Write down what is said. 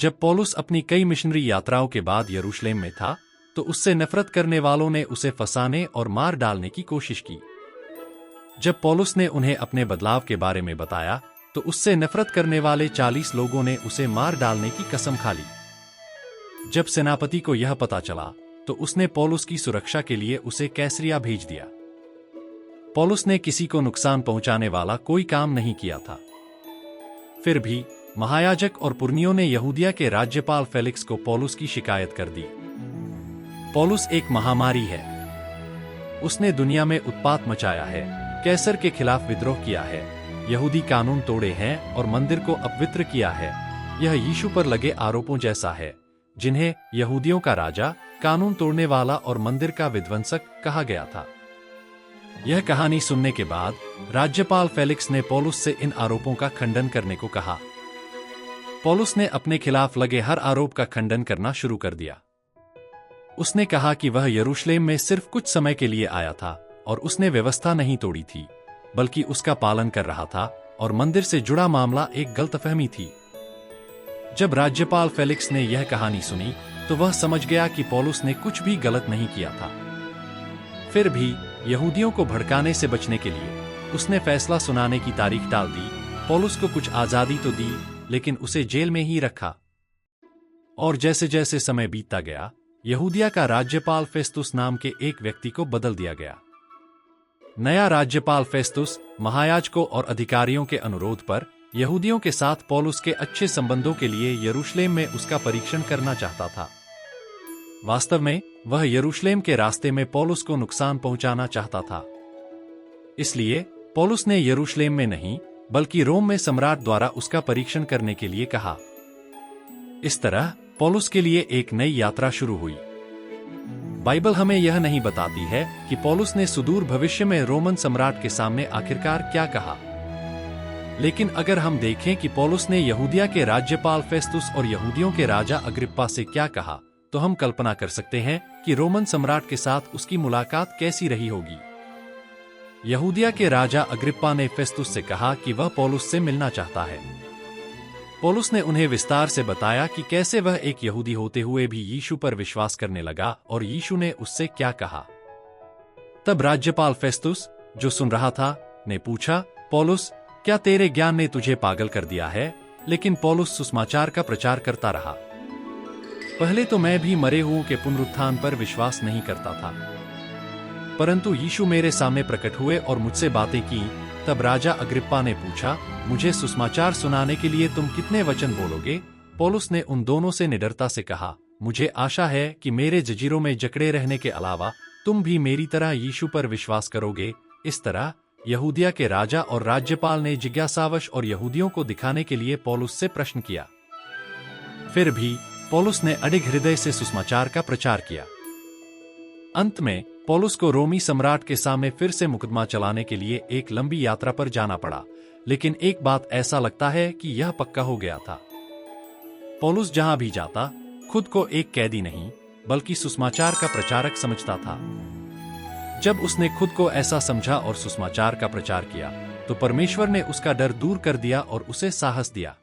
जब पौलुस अपनी कई मिशनरी यात्राओं के बाद यरूशलेम में था, तो उससे नफरत करने वालों ने उसे फंसाने और मार डालने की कोशिश की। जब पौलुस ने उन्हें अपने बदलाव के बारे में बताया, तो उससे नफरत करने वाले 40 लोगों ने उसे मार डालने की कसम खा ली। जब सेनापति को यह पता चला, तो उसने पौलुस की सुरक्षा के लिए उसे कैसरिया भेज दिया। पौलुस ने किसी को नुकसान पहुंचाने वाला कोई काम नहीं किया था। फिर भी महायाजक और पुरनियों ने यहूदिया के राज्यपाल फेलिक्स को पौलुस की शिकायत कर दी। पौलुस एक महामारी है। उसने दुनिया में उत्पात मचाया है, कैसर के खिलाफ विद्रोह किया है, यहूदी कानून तोड़े हैं और मंदिर को अपवित्र किया है। यह यीशु पर लगे आरोपों जैसा है, जिन्हें यहूदियों का राजा, कानून तोड़ने वाला और मंदिर का विध्वंसक कहा गया था। यह कहानी सुनने के बाद राज्यपाल फेलिक्स ने पौलुस से इन आरोपों का खंडन करने को कहा। पौलुस ने अपने खिलाफ लगे हर आरोप का खंडन करना शुरू कर दिया। उसने कहा कि वह यरूशलेम में सिर्फ कुछ समय के लिए आया था और उसने व्यवस्था नहीं तोड़ी थी, बल्कि उसका पालन कर रहा था, और मंदिर से जुड़ा मामला एक गलतफहमी थी। जब राज्यपाल फेलिक्स ने यह कहानी सुनी, तो वह समझ गया कि पौलुस ने कुछ भी गलत नहीं किया था। फिर भी यहूदियों को भड़काने से बचने के लिए उसने फैसला सुनाने की तारीख टाल दी। पौलुस को कुछ आजादी तो दी, लेकिन उसे जेल में ही रखा। और जैसे जैसे समय बीतता गया, यहूदिया का राज्यपाल फेस्तुस नाम के एक व्यक्ति को बदल दिया गया। नया राज्यपाल फेस्तुस महायाजकों और अधिकारियों के अनुरोध पर यहूदियों के साथ पौलुस के अच्छे संबंधों के लिए यरूशलेम में उसका परीक्षण करना चाहता था। वास्तव में वह यरूशलेम के रास्ते में पौलुस को नुकसान पहुंचाना चाहता था। इसलिए पौलुस ने यरूशलेम में नहीं, बल्कि रोम में सम्राट द्वारा उसका परीक्षण करने के लिए कहा। इस तरह पौलुस के लिए एक नई यात्रा शुरू हुई। बाइबल हमें यह नहीं बताती है कि पौलुस ने सुदूर भविष्य में रोमन सम्राट के सामने आखिरकार क्या कहा। लेकिन अगर हम देखें कि पौलुस ने यहूदिया के राज्यपाल फेस्तुस और यहूदियों के राजा अग्रिप्पा से क्या कहा, तो हम कल्पना कर सकते हैं कि रोमन सम्राट के साथ उसकी मुलाकात कैसी रही होगी। यहूदिया के राजा अग्रिप्पा ने फेस्तुस से कहा कि वह पौलुस से मिलना चाहता है। पौलुस ने उन्हें विस्तार से बताया कि कैसे वह एक यहूदी होते हुए भी यीशु पर विश्वास करने लगा और यीशु ने उससे क्या कहा। तब राज्यपाल फेस्तुस, जो सुन रहा था, ने पूछा, पौलुस, क्या तेरे ज्ञान ने तुझे पागल कर दिया है? लेकिन पौलुस सुसमाचार का प्रचार करता रहा। पहले तो मैं भी मरे हुओं के पुनरुत्थान पर विश्वास नहीं करता था, परंतु यीशु मेरे सामने प्रकट हुए और मुझसे बातें की। तब राजा अग्रिप्पा ने पूछा, मुझे सुसमाचार सुनाने के लिए तुम कितने वचन बोलोगे? पौलुस ने उन दोनों से निडरता से कहा, मुझे आशा है कि मेरे जंजीरों में जकड़े रहने के अलावा तुम भी मेरी तरह यीशु पर विश्वास करोगे। इस तरह यहूदिया के राजा और राज्यपाल ने जिज्ञासावश और यहूदियों को दिखाने के लिए पौलुस से प्रश्न किया। फिर भी पौलुस ने अडिग हृदय से सुसमाचार का प्रचार किया। अंत में पौलुस को रोमी सम्राट के सामने फिर से मुकदमा चलाने के लिए एक लंबी यात्रा पर जाना पड़ा। लेकिन एक बात ऐसा लगता है कि यह पक्का हो गया था। पौलुस जहां भी जाता, खुद को एक कैदी नहीं, बल्कि सुसमाचार का प्रचारक समझता था। जब उसने खुद को ऐसा समझा और सुसमाचार का प्रचार किया, तो परमेश्वर ने उसका डर दूर कर दिया और उसे साहस दिया।